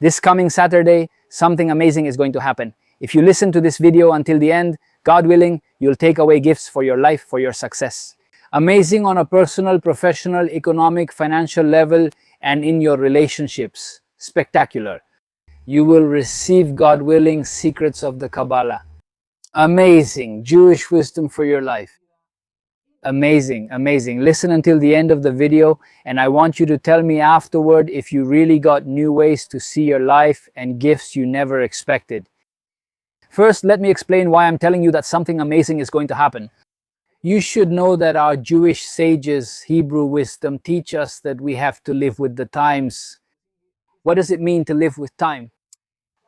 This coming Saturday, something amazing is going to happen. If you listen to this video until the end, God willing, you'll take away gifts for your life, for your success. Amazing on a personal, professional, economic, financial level, and in your relationships. Spectacular. You will receive, God willing, secrets of the Kabbalah. Amazing. Jewish wisdom for your life. Amazing, amazing. Listen until the end of the video, and I want you to tell me afterward if you really got new ways to see your life and gifts you never expected. First, let me explain why I'm telling you that something amazing is going to happen. You should know that our Jewish sages, Hebrew wisdom, teach us that we have to live with the times. What does it mean to live with time?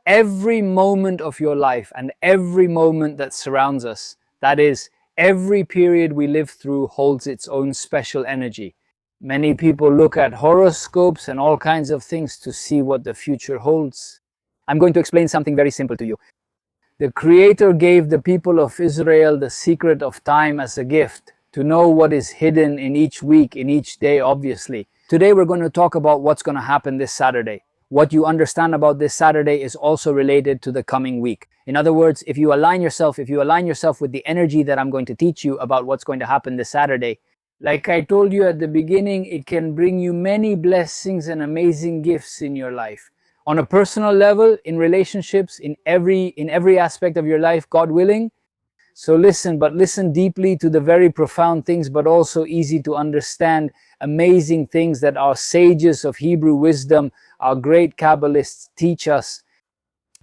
Every moment of your life and every moment that surrounds us, that is, every period we live through, holds its own special energy. Many people look at horoscopes and all kinds of things to see what the future holds. I'm going to explain something very simple to you. The Creator gave the people of Israel the secret of time as a gift, to know what is hidden in each week, in each day, obviously. Today we're going to talk about what's going to happen this Saturday. What you understand about this Saturday is also related to the coming week. In other words, if you align yourself with the energy that I'm going to teach you about what's going to happen this Saturday, like I told you at the beginning, it can bring you many blessings and amazing gifts in your life. On a personal level, in relationships, in every aspect of your life, God willing. So listen, but listen deeply to the very profound things, but also easy to understand, amazing things that our sages of Hebrew wisdom, our great Kabbalists teach us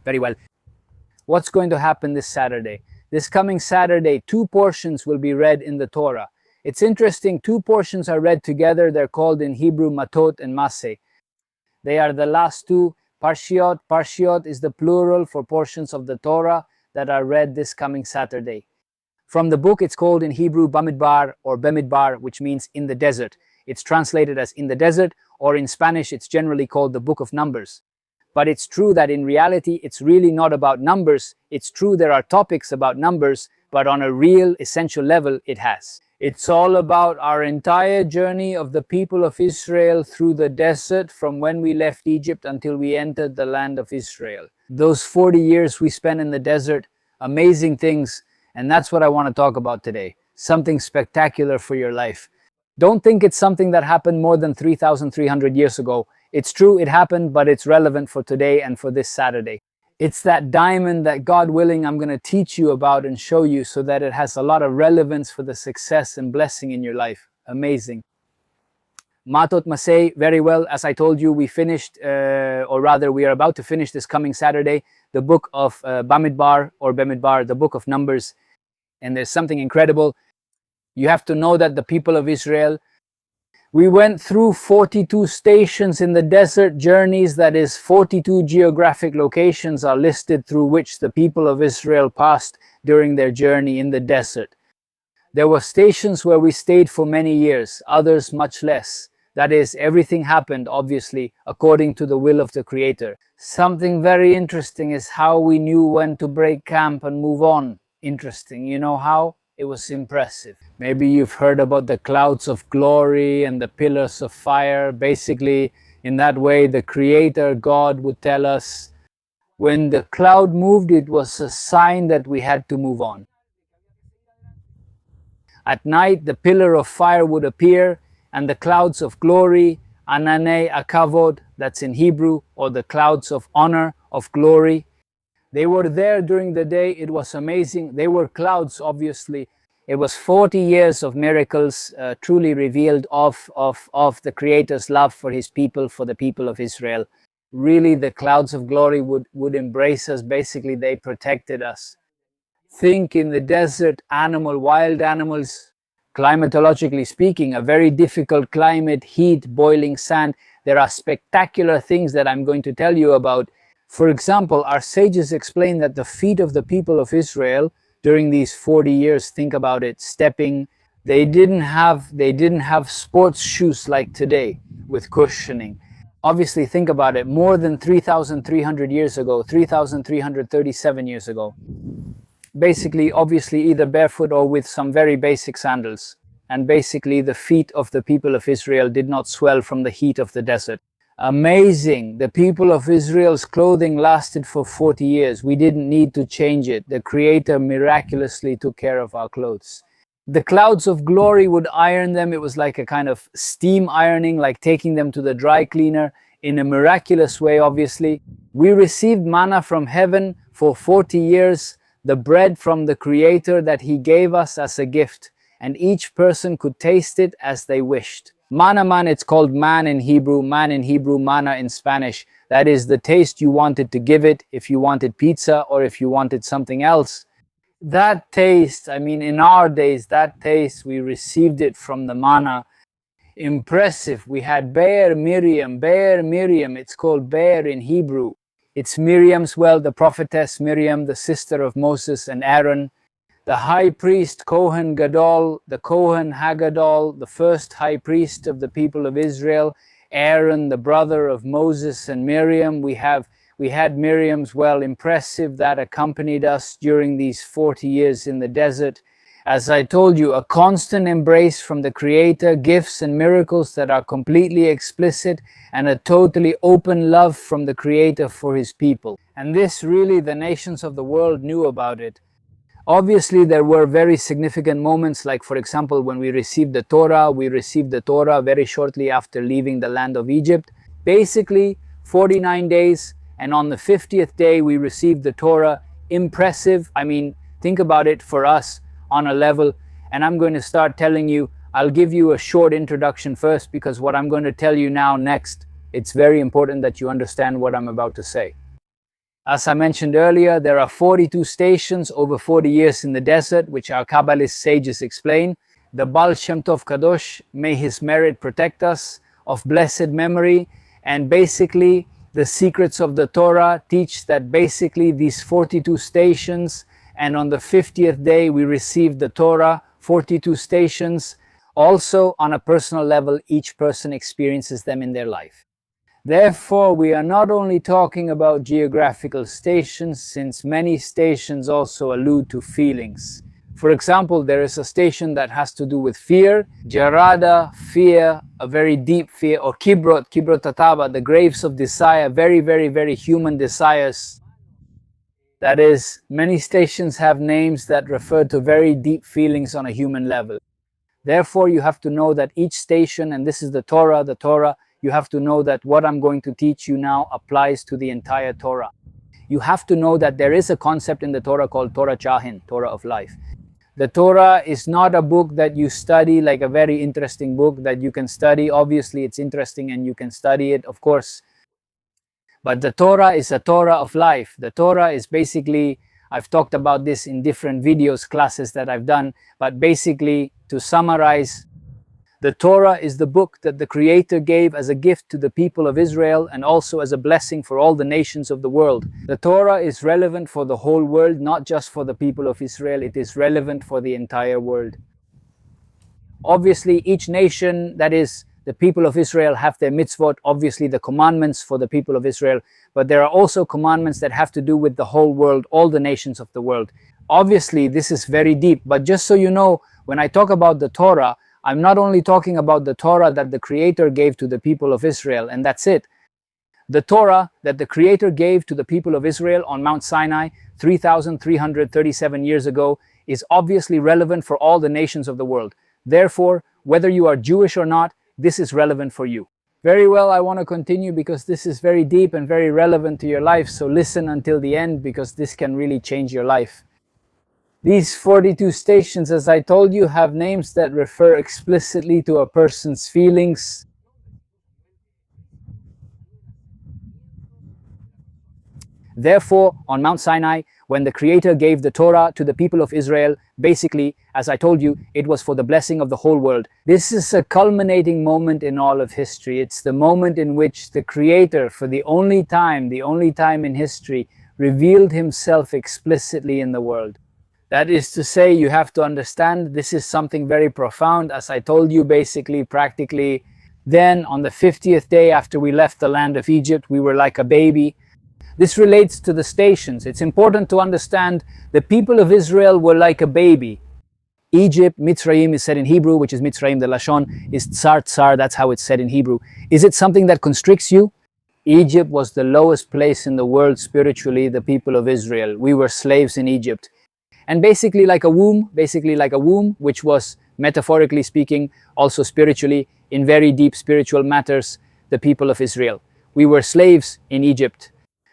very well. What's going to happen this Saturday? This coming Saturday, 2 portions will be read in the Torah. It's interesting, 2 portions are read together. They're called in Hebrew Matot and Maseh. They are the last 2 Parshiot. Parshiot is the plural for portions of the Torah that are read this coming Saturday. From the book, it's called in Hebrew Bamidbar or Bemidbar, which means in the desert. It's translated as in the desert, or in Spanish, it's generally called the Book of Numbers. But it's true that in reality, it's really not about numbers. It's true there are topics about numbers, but on a real, essential level, it has. It's all about our entire journey of the people of Israel through the desert from when we left Egypt until we entered the land of Israel. Those 40 years we spent in the desert, amazing things, and that's what I want to talk about today. Something spectacular for your life. Don't think it's something that happened more than 3,300 years ago. It's true it happened, but it's relevant for today and for this Saturday. It's that diamond that, God willing, I'm going to teach you about and show you so that it has a lot of relevance for the success and blessing in your life. Amazing. Matot Maseh, very well. As I told you, we finished, or rather we are about to finish this coming Saturday, the book of Bamidbar or Bemidbar, the book of Numbers. And there's something incredible. You have to know that the people of Israel, we went through 42 stations in the desert journeys, that is 42 geographic locations are listed through which the people of Israel passed during their journey in the desert. There were stations where we stayed for many years, others much less. That is, everything happened, obviously, according to the will of the Creator. Something very interesting is how we knew when to break camp and move on. Interesting. You know how? It was impressive. Maybe you've heard about the clouds of glory and the pillars of fire. Basically, in that way, the Creator, God, would tell us when the cloud moved, it was a sign that we had to move on. At night, the pillar of fire would appear, and the clouds of glory, Ananei Akavod, that's in Hebrew, or the clouds of honor, of glory. They were there during the day. It was amazing. They were clouds, obviously. It was 40 years of miracles truly revealed of the Creator's love for His people, for the people of Israel. Really, the clouds of glory would embrace us. Basically, they protected us. Think in the desert, wild animals, climatologically speaking, a very difficult climate, heat, boiling sand. There are spectacular things that I'm going to tell you about. For example, our sages explain that the feet of the people of Israel during these 40 years, think about it, stepping, they didn't have sports shoes like today with cushioning. Obviously, think about it, more than 3,300 years ago, 3,337 years ago. Basically, obviously, either barefoot or with some very basic sandals. And basically, the feet of the people of Israel did not swell from the heat of the desert. Amazing. The people of Israel's clothing lasted for 40 years. We didn't need to change it. The Creator miraculously took care of our clothes. The clouds of glory would iron them. It was like a kind of steam ironing, like taking them to the dry cleaner in a miraculous way, obviously. We received manna from heaven for 40 years, the bread from the Creator that He gave us as a gift, and each person could taste it as they wished. Manna man, it's called man in Hebrew, manna in Spanish. That is the taste you wanted to give it, if you wanted pizza or if you wanted something else. That taste, I mean, in our days, that taste, we received it from the manna. Impressive. We had Be'er Miriam, it's called Be'er in Hebrew. It's Miriam's well, the prophetess Miriam, the sister of Moses and Aaron. The high priest Kohen Gadol, the Kohen Hagadol, the first high priest of the people of Israel, Aaron, the brother of Moses and Miriam. We had Miriam's well, impressive, that accompanied us during these 40 years in the desert. As I told you, a constant embrace from the Creator, gifts and miracles that are completely explicit, and a totally open love from the Creator for His people. And this really, the nations of the world knew about it. Obviously, there were very significant moments, like for example, when we received the Torah. We received the Torah very shortly after leaving the land of Egypt. Basically, 49 days, and on the 50th day, we received the Torah. Impressive. I mean, think about it for us on a level, and I'm going to start telling you, I'll give you a short introduction first, because what I'm going to tell you now next, it's very important that you understand what I'm about to say. As I mentioned earlier, there are 42 stations over 40 years in the desert, which our Kabbalist sages explain. The Baal Shem Tov Kadosh, may his merit protect us, of blessed memory, and basically the secrets of the Torah teach that basically these 42 stations, and on the 50th day we received the Torah, 42 stations. Also, on a personal level, each person experiences them in their life. Therefore, we are not only talking about geographical stations, since many stations also allude to feelings. For example, there is a station that has to do with fear, Jarada, fear, a very deep fear, or Kibrot Ataba, the graves of desire, very, very, very human desires. That is, many stations have names that refer to very deep feelings on a human level. Therefore, you have to know that each station, and this is the Torah, you have to know that what I'm going to teach you now applies to the entire Torah. You have to know that there is a concept in the Torah called Torah Chahin, Torah of life. The Torah is not a book that you study, like a very interesting book that you can study. Obviously, it's interesting and you can study it, of course. But the Torah is a Torah of life. The Torah is basically, I've talked about this in different videos, classes that I've done, but basically, to summarize, the Torah is the book that the Creator gave as a gift to the people of Israel and also as a blessing for all the nations of the world. The Torah is relevant for the whole world, not just for the people of Israel. It is relevant for the entire world. Obviously, each nation, that is, the people of Israel, have their mitzvot, obviously the commandments for the people of Israel, but there are also commandments that have to do with the whole world, all the nations of the world. Obviously, this is very deep, but just so you know, when I talk about the Torah, I'm not only talking about the Torah that the Creator gave to the people of Israel, and that's it. The Torah that the Creator gave to the people of Israel on Mount Sinai 3,337 years ago is obviously relevant for all the nations of the world. Therefore, whether you are Jewish or not, this is relevant for you. Very well, I want to continue because this is very deep and very relevant to your life, so listen until the end because this can really change your life. These 42 stations, as I told you, have names that refer explicitly to a person's feelings. Therefore, on Mount Sinai, when the Creator gave the Torah to the people of Israel, basically, as I told you, it was for the blessing of the whole world. This is a culminating moment in all of history. It's the moment in which the Creator, for the only time in history, revealed Himself explicitly in the world. That is to say, you have to understand this is something very profound. As I told you, basically, practically, then on the 50th day after we left the land of Egypt, we were like a baby. This relates to the stations. It's important to understand the people of Israel were like a baby. Egypt, Mitzrayim is said in Hebrew, which is Mitzrayim, the Lashon is Tsar Tsar, that's how it's said in Hebrew. Is it something that constricts you? Egypt was the lowest place in the world spiritually, the people of Israel. We were slaves in Egypt. And basically like a womb, which was, metaphorically speaking, also spiritually, in very deep spiritual matters, the people of Israel. We were slaves in Egypt.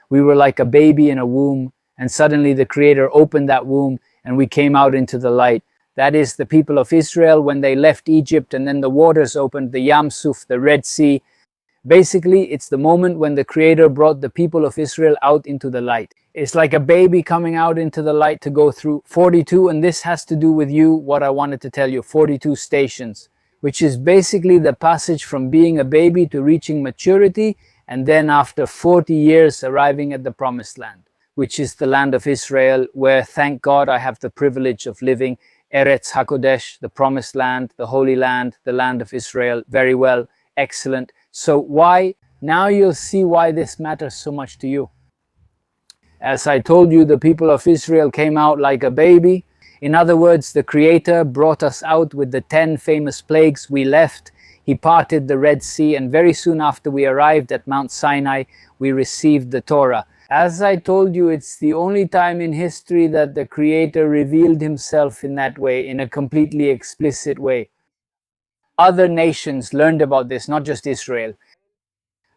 We were like a baby in a womb, and suddenly the Creator opened that womb and we came out into the light. That is the people of Israel when they left Egypt, and then the waters opened, the Yam Suf, the Red Sea. Basically, it's the moment when the Creator brought the people of Israel out into the light. It's like a baby coming out into the light to go through 42, and this has to do with you, what I wanted to tell you, 42 stations, which is basically the passage from being a baby to reaching maturity, and then after 40 years arriving at the Promised Land, which is the land of Israel, where, thank God, I have the privilege of living. Eretz HaKodesh, the Promised Land, the Holy Land, the land of Israel, very well, excellent. So why? Now you'll see why this matters so much to you. As I told you, the people of Israel came out like a baby. In other words, the Creator brought us out with the 10 famous plagues. We left, He parted the Red Sea, and very soon after we arrived at Mount Sinai, we received the Torah. As I told you, it's the only time in history that the Creator revealed Himself in that way, in a completely explicit way. Other nations learned about this, not just Israel.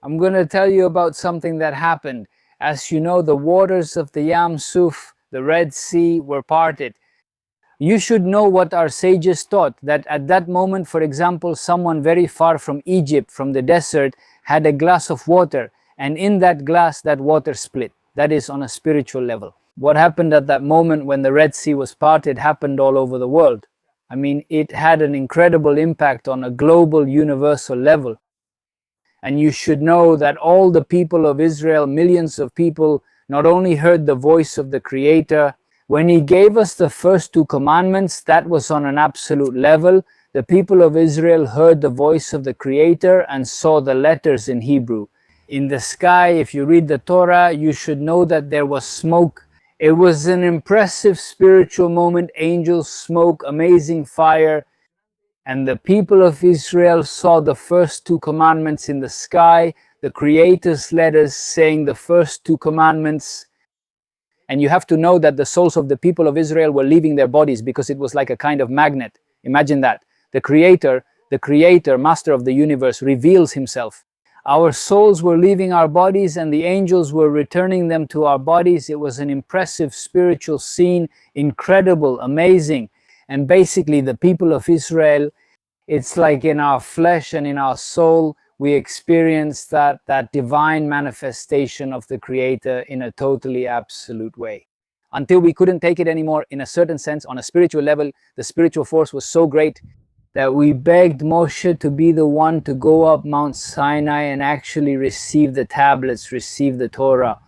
I'm going to tell you about something that happened. As you know, the waters of the Yam Suf, the Red Sea, were parted. You should know what our sages taught, that at that moment, for example, someone very far from Egypt, from the desert, had a glass of water, and in that glass, that water split. That is on a spiritual level. What happened at that moment when the Red Sea was parted happened all over the world. I mean, it had an incredible impact on a global, universal level. And you should know that all the people of Israel, millions of people, not only heard the voice of the Creator. When He gave us the first 2 commandments, that was on an absolute level. The people of Israel heard the voice of the Creator and saw the letters in Hebrew. In the sky, if you read the Torah, you should know that there was smoke. It was an impressive spiritual moment, angels, smoke, amazing fire. And the people of Israel saw the first 2 commandments in the sky, the Creator's letters saying the first 2 commandments. And you have to know that the souls of the people of Israel were leaving their bodies because it was like a kind of magnet. Imagine that. The Creator, Master of the universe, reveals Himself. Our souls were leaving our bodies and the angels were returning them to our bodies. It was an impressive spiritual scene, incredible, amazing. And basically the people of Israel, it's like in our flesh and in our soul, we experienced that divine manifestation of the Creator in a totally absolute way. Until we couldn't take it anymore, in a certain sense, on a spiritual level, the spiritual force was so great that we begged Moshe to be the one to go up Mount Sinai and actually receive the tablets, receive the Torah.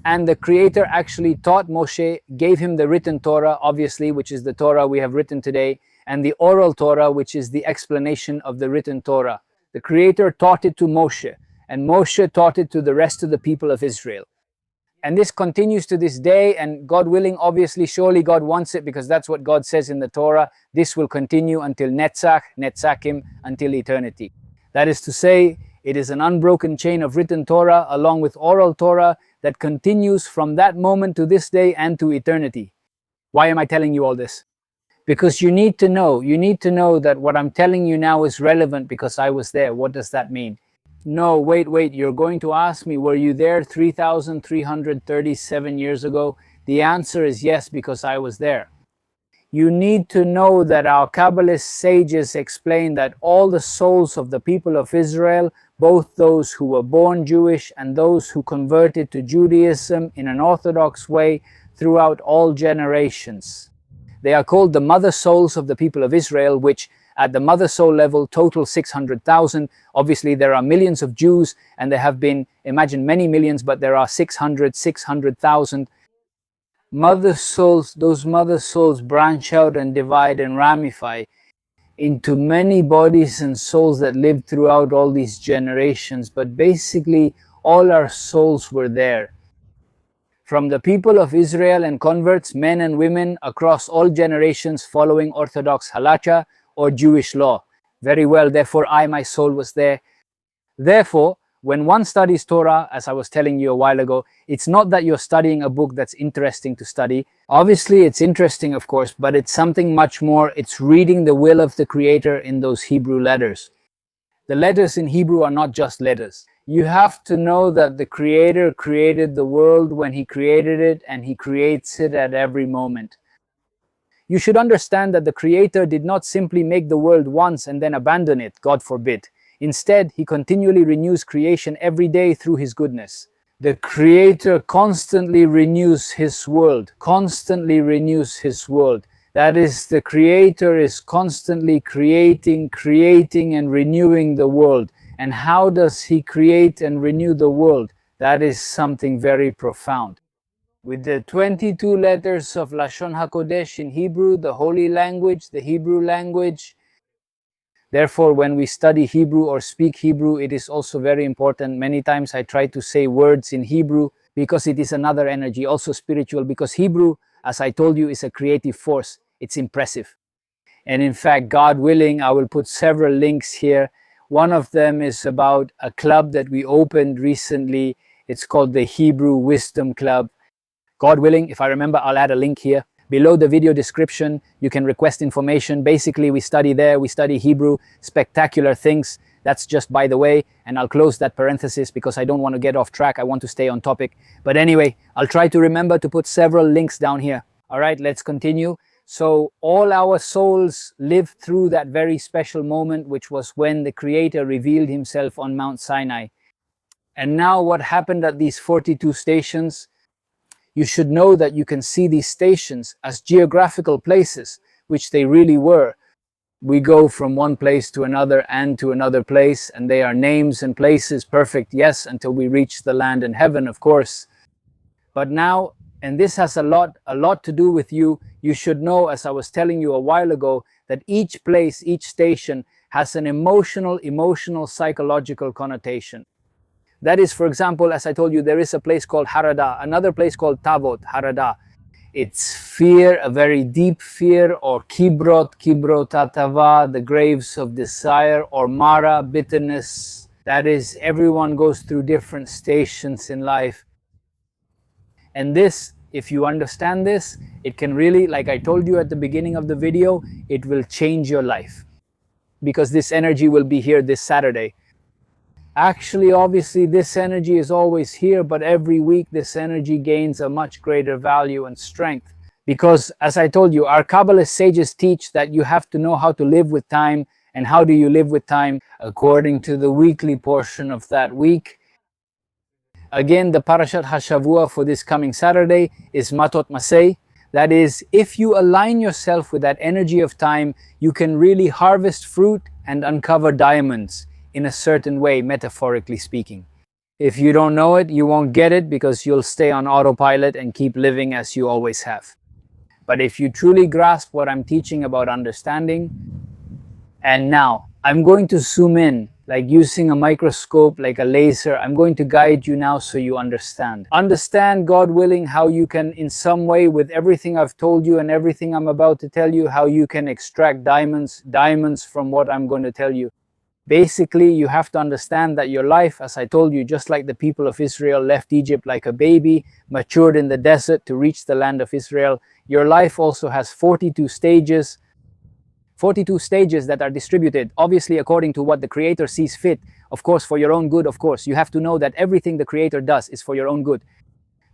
And the Creator actually taught Moshe, gave him the written Torah, obviously, which is the Torah we have written today, and the oral Torah, which is the explanation of the written Torah. The Creator taught it to Moshe, and Moshe taught it to the rest of the people of Israel. And this continues to this day, and God willing, obviously, surely God wants it, because that's what God says in the Torah. This will continue until Netzach, Netzakim, until eternity. That is to say, it is an unbroken chain of written Torah along with oral Torah that continues from that moment to this day and to eternity. Why am I telling you all this? Because you need to know that what I'm telling you now is relevant because I was there. What does that mean? No, wait, you're going to ask me, were you there 3,337 years ago? The answer is yes, because I was there. You need to know that our Kabbalist sages explain that all the souls of the people of Israel, both those who were born Jewish and those who converted to Judaism in an orthodox way throughout all generations. They are called the mother souls of the people of Israel, which at the mother soul level total 600,000. Obviously there are millions of Jews and there have been, imagine many millions, but there are 600,000. Mother souls, those mother souls branch out and divide and ramify into many bodies and souls that lived throughout all these generations. But basically all our souls were there. From the people of Israel and converts, men and women across all generations following Orthodox halacha or Jewish law. Very well, therefore I, my soul, was there. Therefore, when one studies Torah, as I was telling you a while ago, it's not that you're studying a book that's interesting to study. Obviously, it's interesting, of course, but it's something much more. It's reading the will of the Creator in those Hebrew letters. The letters in Hebrew are not just letters. You have to know that the Creator created the world when He created it, and He creates it at every moment. You should understand that the Creator did not simply make the world once and then abandon it, God forbid. Instead, He continually renews creation every day through His goodness. The Creator constantly renews His world, constantly renews His world. That is, the Creator is constantly creating and renewing the world. And how does He create and renew the world? That is something very profound. With the 22 letters of Lashon HaKodesh in Hebrew, the holy language, the Hebrew language. Therefore, when we study Hebrew or speak Hebrew, it is also very important. Many times I try to say words in Hebrew because it is another energy, also spiritual, because Hebrew, as I told you, is a creative force. It's impressive. And in fact, God willing, I will put several links here. One of them is about a club that we opened recently. It's called the Hebrew Wisdom Club. God willing, if I remember, I'll add a link here. Below the video description, you can request information. Basically, we study there, we study Hebrew, spectacular things. That's just by the way, and I'll close that parenthesis because I don't want to get off track. I want to stay on topic. But anyway, I'll try to remember to put several links down here. All right, let's continue. So all our souls lived through that very special moment, which was when the Creator revealed Himself on Mount Sinai. And now what happened at these 42 stations? You should know that you can see these stations as geographical places, which they really were. We go from one place to another and to another place, and they are names and places, perfect, yes, until we reach the land in heaven, of course. But now, and this has a lot to do with you, you should know, as I was telling you a while ago, that each place, each station has an emotional, psychological connotation. That is, for example, as I told you, there is a place called Harada, another place called Tavot, Harada. It's fear, a very deep fear, or Kibrot, Atava, the graves of desire, or Mara, bitterness. That is, everyone goes through different stations in life. And this, if you understand this, it can really, like I told you at the beginning of the video, it will change your life. Because this energy will be here this Saturday. Actually, obviously, this energy is always here, but every week this energy gains a much greater value and strength. Because, as I told you, our Kabbalist sages teach that you have to know how to live with time. And how do you live with time? According to the weekly portion of that week. Again, the Parashat HaShavua for this coming Saturday is Matot Masei. That is, if you align yourself with that energy of time, you can really harvest fruit and uncover diamonds. In a certain way, metaphorically speaking. If you don't know it, you won't get it because you'll stay on autopilot and keep living as you always have. But if you truly grasp what I'm teaching about understanding, and now I'm going to zoom in, like using a microscope, like a laser. I'm going to guide you now so you understand. Understand, God willing, how you can, in some way, with everything I've told you and everything I'm about to tell you, how you can extract diamonds from what I'm going to tell you. Basically, you have to understand that your life, as I told you, just like the people of Israel left Egypt like a baby, matured in the desert to reach the land of Israel, your life also has 42 stages. 42 stages that are distributed, obviously according to what the Creator sees fit. Of course, for your own good, of course. You have to know that everything the Creator does is for your own good.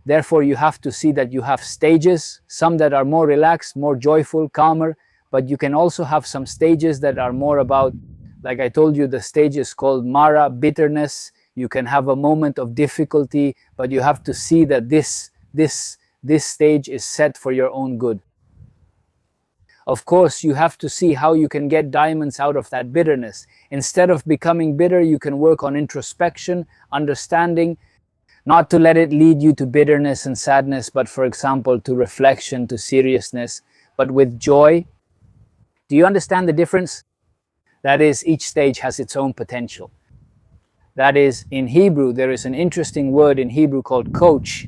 Therefore, you have to see that you have stages, some that are more relaxed, more joyful, calmer, but you can also have some stages that are more about, like I told you, the stage is called Mara, bitterness. You can have a moment of difficulty, but you have to see that this stage is set for your own good. Of course, you have to see how you can get diamonds out of that bitterness. Instead of becoming bitter, you can work on introspection, understanding, not to let it lead you to bitterness and sadness, but for example, to reflection, to seriousness, but with joy. Do you understand the difference? That is, each stage has its own potential. That is, in Hebrew, there is an interesting word in Hebrew called coach.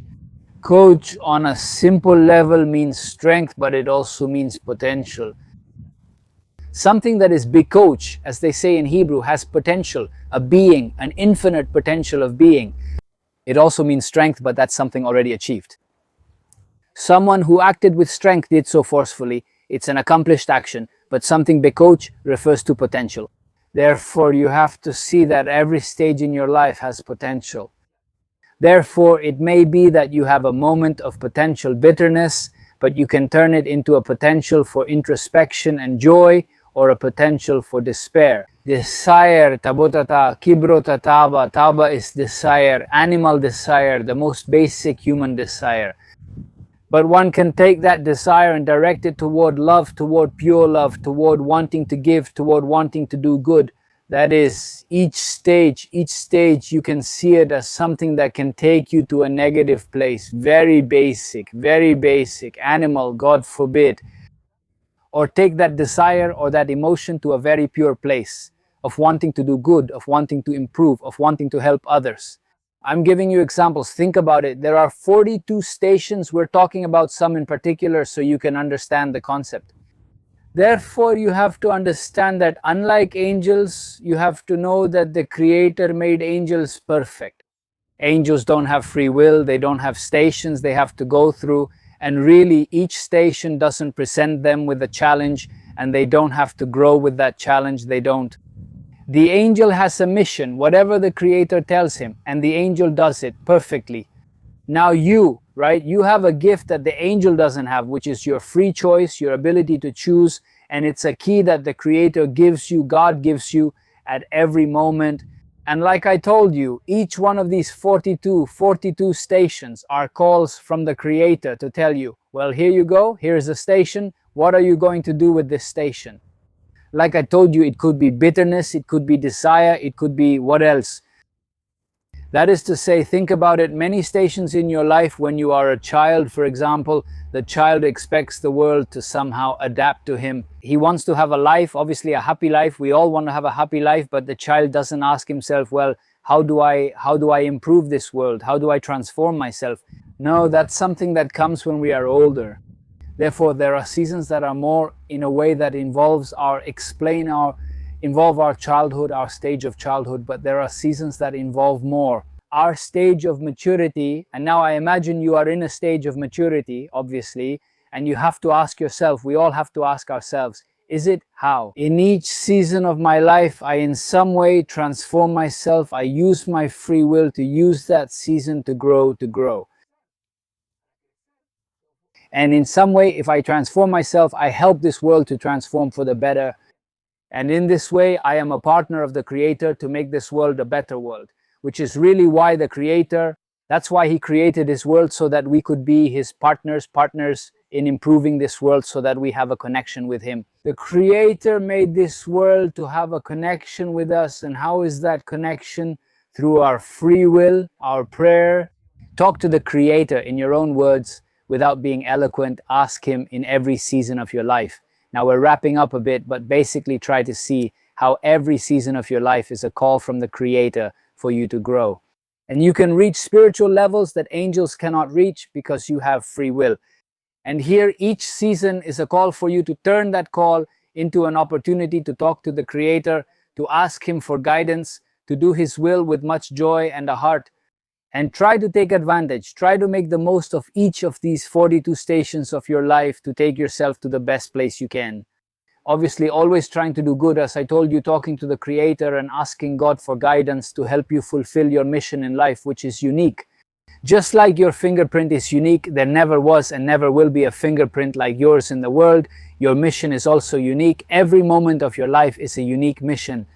Coach on a simple level means strength, but it also means potential. Something that is becoach, as they say in Hebrew, has potential, a being, an infinite potential of being. It also means strength, but that's something already achieved. Someone who acted with strength did so forcefully. It's an accomplished action, but something becoach refers to potential. Therefore, you have to see that every stage in your life has potential. Therefore, it may be that you have a moment of potential bitterness, but you can turn it into a potential for introspection and joy, or a potential for despair. Desire, tabotata, kibrotataba. Taba is desire, animal desire, the most basic human desire. But one can take that desire and direct it toward love, toward pure love, toward wanting to give, toward wanting to do good. That is, each stage you can see it as something that can take you to a negative place. Very basic, animal, God forbid. Or take that desire or that emotion to a very pure place of wanting to do good, of wanting to improve, of wanting to help others. I'm giving you examples. Think about it. There are 42 stations. We're talking about some in particular so you can understand the concept. Therefore, you have to understand that unlike angels, you have to know that the Creator made angels perfect. Angels don't have free will. They don't have stations they have to go through. And really, each station doesn't present them with a challenge, and they don't have to grow with that challenge. They don't. The angel has a mission, whatever the Creator tells him, and the angel does it perfectly. Now you, right, you have a gift that the angel doesn't have, which is your free choice, your ability to choose, and it's a key that the Creator gives you, God gives you at every moment. And like I told you, each one of these 42 stations are calls from the Creator to tell you, well, here you go, here's a station, what are you going to do with this station? Like I told you, it could be bitterness, it could be desire, it could be what else? That is to say, think about it, many stations in your life when you are a child, for example, the child expects the world to somehow adapt to him. He wants to have a life, obviously a happy life. We all want to have a happy life, but the child doesn't ask himself, well, how do I improve this world? How do I transform myself? No, that's something that comes when we are older. Therefore, there are seasons that are more in a way that involve our childhood, our stage of childhood, but there are seasons that involve more our stage of maturity. And now I imagine you are in a stage of maturity, obviously, and you have to ask yourself, we all have to ask ourselves, is it how? In each season of my life, I in some way transform myself. I use my free will to use that season to grow. And in some way, if I transform myself, I help this world to transform for the better. And in this way, I am a partner of the Creator to make this world a better world, which is really why the Creator, that's why He created this world, so that we could be His partners in improving this world, so that we have a connection with Him. The Creator made this world to have a connection with us. And how is that connection? Through our free will, our prayer. Talk to the Creator in your own words without being eloquent. Ask Him in every season of your life. Now we're wrapping up a bit, but basically try to see how every season of your life is a call from the Creator for you to grow. And you can reach spiritual levels that angels cannot reach because you have free will. And here each season is a call for you to turn that call into an opportunity to talk to the Creator, to ask Him for guidance, to do His will with much joy and a heart. And try to take advantage, try to make the most of each of these 42 stations of your life to take yourself to the best place you can. Obviously, always trying to do good, as I told you, talking to the Creator and asking God for guidance to help you fulfill your mission in life, which is unique. Just like your fingerprint is unique, there never was and never will be a fingerprint like yours in the world. Your mission is also unique. Every moment of your life is a unique mission.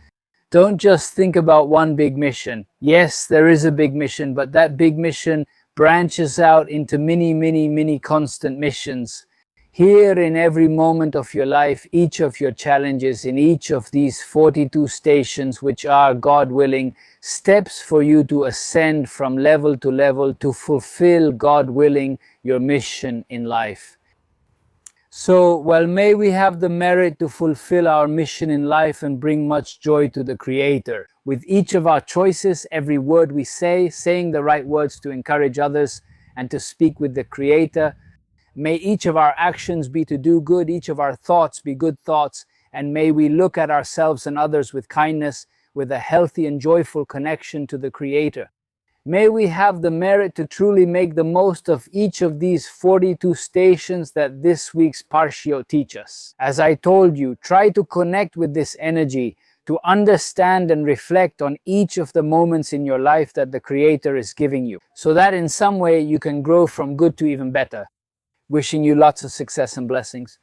Don't just think about one big mission. Yes, there is a big mission, but that big mission branches out into many constant missions. Here in every moment of your life, each of your challenges, in each of these 42 stations, which are, God willing, steps for you to ascend from level to level to fulfill, God willing, your mission in life. So, well, may we have the merit to fulfill our mission in life and bring much joy to the Creator. With each of our choices, every word we say, saying the right words to encourage others, and to speak with the Creator. May each of our actions be to do good, each of our thoughts be good thoughts, and may we look at ourselves and others with kindness, with a healthy and joyful connection to the Creator. May we have the merit to truly make the most of each of these 42 stations that this week's Parshio teach us. As I told you, try to connect with this energy, to understand and reflect on each of the moments in your life that the Creator is giving you, so that in some way you can grow from good to even better. Wishing you lots of success and blessings.